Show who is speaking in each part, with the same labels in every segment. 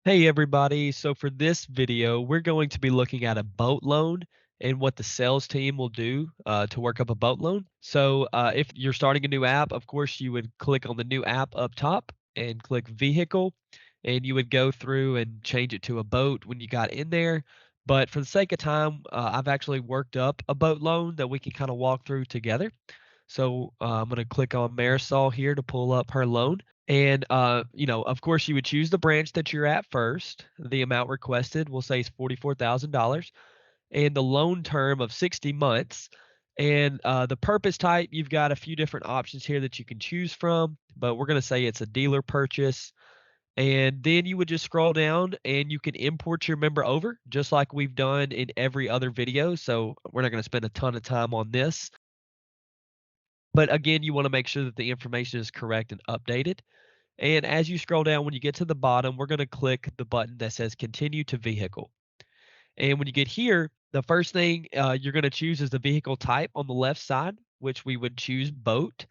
Speaker 1: Hey everybody, so for this video, we're going to be looking at a boat loan and what the sales team will do to work up a boat loan. So if you're starting a new app, of course, you would click on the new app up top and click vehicle, and you would go through and change it to a boat when you got in there. But for the sake of time, I've actually worked up a boat loan that we can kind of walk through together. So I'm going to click on Marisol here to pull up her loan. And of course, you would choose the branch that you're at first. The amount requested, we'll say, is $44,000, and the loan term of 60 months. And the purpose type, you've got a few different options here that you can choose from, but we're going to say it's a dealer purchase. And then you would just scroll down and you can import your member over just like we've done in every other video. So we're not going to spend a ton of time on this. But again, you want to make sure that the information is correct and updated. And as you scroll down, when you get to the bottom, we're going to click the button that says continue to vehicle. And when you get here, the first thing you're going to choose is the vehicle type on the left side, which we would choose boat.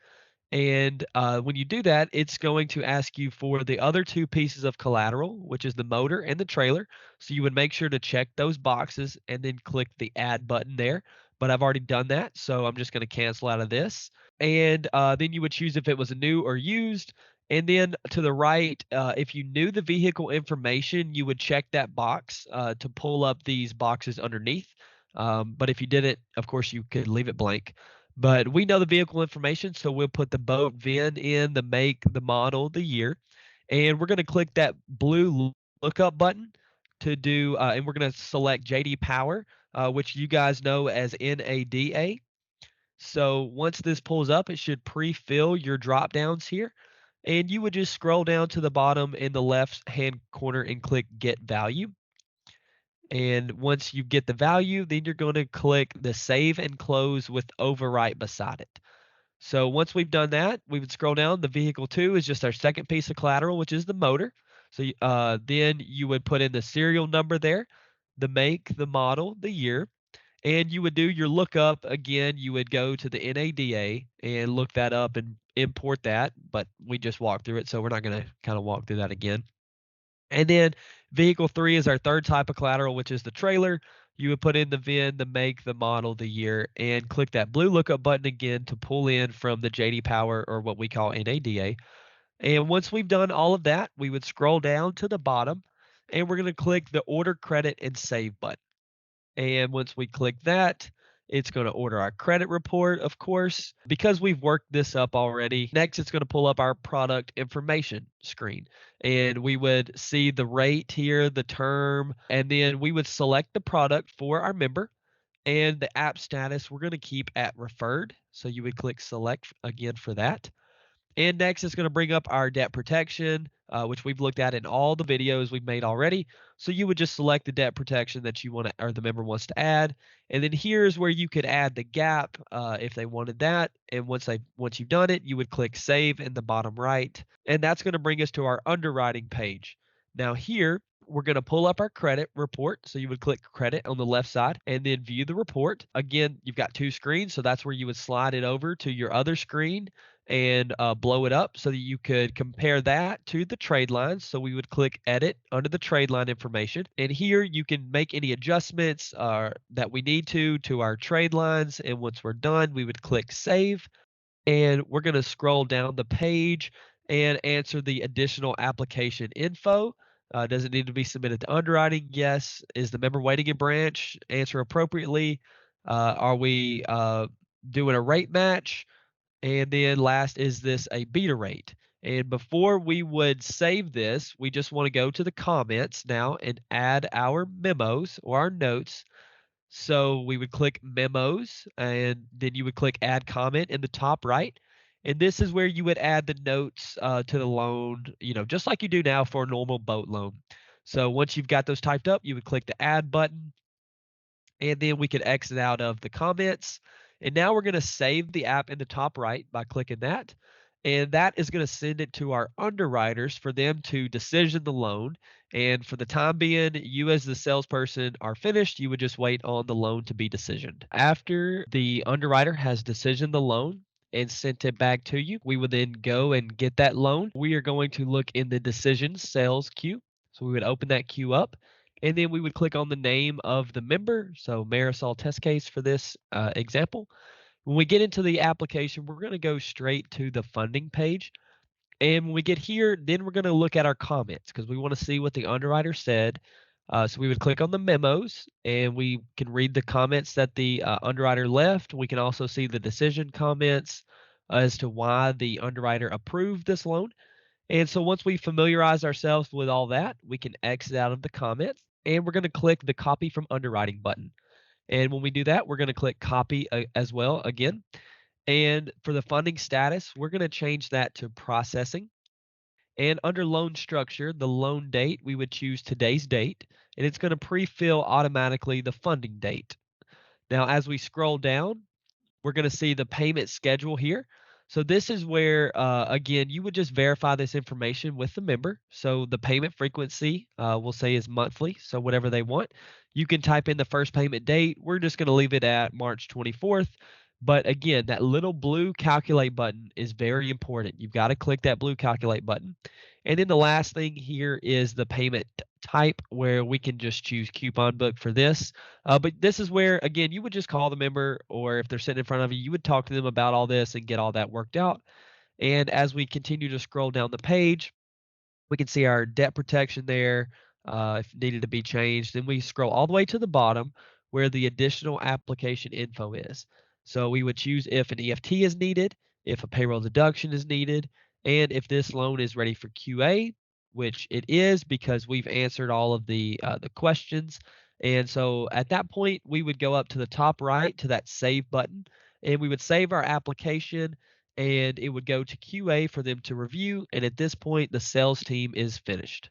Speaker 1: And when you do that, it's going to ask you for the other two pieces of collateral, which is the motor and the trailer. So you would make sure to check those boxes and then click the add button there. But I've already done that, so I'm just going to cancel out of this. And then you would choose if it was a new or used. And then to the right, if you knew the vehicle information, you would check that box to pull up these boxes underneath. But if you didn't, of course, you could leave it blank. But we know the vehicle information, so we'll put the boat VIN in, the make, the model, the year, and we're going to click that blue lookup button to do, and we're going to select JD Power, which you guys know as NADA. So once this pulls up, it should pre-fill your drop downs here, and you would just scroll down to the bottom in the left hand corner and click Get Value. And once you get the value, then you're going to click the Save and Close with Overwrite beside it. So once we've done that, we would scroll down. The vehicle two is just our second piece of collateral, which is the motor. So then you would put in the serial number there, the make, the model, the year, and you would do your lookup again. You would go to the NADA and look that up and import that. But we just walked through it, so we're not going to kind of walk through that again. And then vehicle three is our third type of collateral, which is the trailer. You would put in the VIN, the make, the model, the year, and click that blue lookup button again to pull in from the JD Power, or what we call NADA. And once we've done all of that, we would scroll down to the bottom and we're going to click the order credit and save button. And once we click that, it's going to order our credit report, of course. Because we've worked this up already, next it's going to pull up our product information screen. And we would see the rate here, the term, and then we would select the product for our member. And the app status, we're going to keep at referred. So you would click select again for that. And next, it's going to bring up our debt protection, which we've looked at in all the videos we've made already. So you would just select the debt protection that you want to, or the member wants to add. And then here's where you could add the gap if they wanted that. And once you've done it, you would click save in the bottom right. And that's going to bring us to our underwriting page. Now here, we're going to pull up our credit report. So you would click credit on the left side and then view the report. Again, you've got two screens. So that's where you would slide it over to your other screen and blow it up so that you could compare that to the trade lines. So we would click edit under the trade line information. And here you can make any adjustments that we need to our trade lines. And once we're done, we would click save. And we're going to scroll down the page and answer the additional application info. Does it need to be submitted to underwriting? Yes. Is the member waiting in branch? Answer appropriately. Are we doing a rate match? And then last, is this a beta rate? And before we would save this, we just want to go to the comments now and add our memos or our notes. So we would click memos and then you would click add comment in the top right. And this is where you would add the notes to the loan, just like you do now for a normal boat loan. So once you've got those typed up, you would click the add button and then we could exit out of the comments. And now we're going to save the app in the top right by clicking that. And that is going to send it to our underwriters for them to decision the loan. And for the time being, you as the salesperson are finished. You would just wait on the loan to be decisioned. After the underwriter has decisioned the loan and sent it back to you, we would then go and get that loan. We are going to look in the decision sales queue. So we would open that queue up, and then we would click on the name of the member. So Marisol test case for this example. When we get into the application, we're going to go straight to the funding page. And when we get here, then we're going to look at our comments because we want to see what the underwriter said. So we would click on the memos and we can read the comments that the underwriter left. We can also see the decision comments as to why the underwriter approved this loan. And so once we familiarize ourselves with all that, we can exit out of the comments and we're going to click the copy from underwriting button. And when we do that, we're going to click copy as well again. And for the funding status, we're going to change that to processing. And under loan structure, the loan date, we would choose today's date, and it's going to pre-fill automatically the funding date. Now, as we scroll down, we're going to see the payment schedule here. So this is where, again, you would just verify this information with the member. So the payment frequency, we'll say is monthly, so whatever they want. You can type in the first payment date. We're just going to leave it at March 24th. But again, that little blue calculate button is very important. You've got to click that blue calculate button. And then the last thing here is the payment type where we can just choose coupon book for this. But this is where, again, you would just call the member, or if they're sitting in front of you, you would talk to them about all this and get all that worked out. And as we continue to scroll down the page, we can see our debt protection there, if needed to be changed. Then we scroll all the way to the bottom where the additional application info is. So we would choose if an EFT is needed, if a payroll deduction is needed, and if this loan is ready for QA, which it is because we've answered all of the questions. And so at that point, we would go up to the top right to that save button, and we would save our application and it would go to QA for them to review. And at this point, the sales team is finished.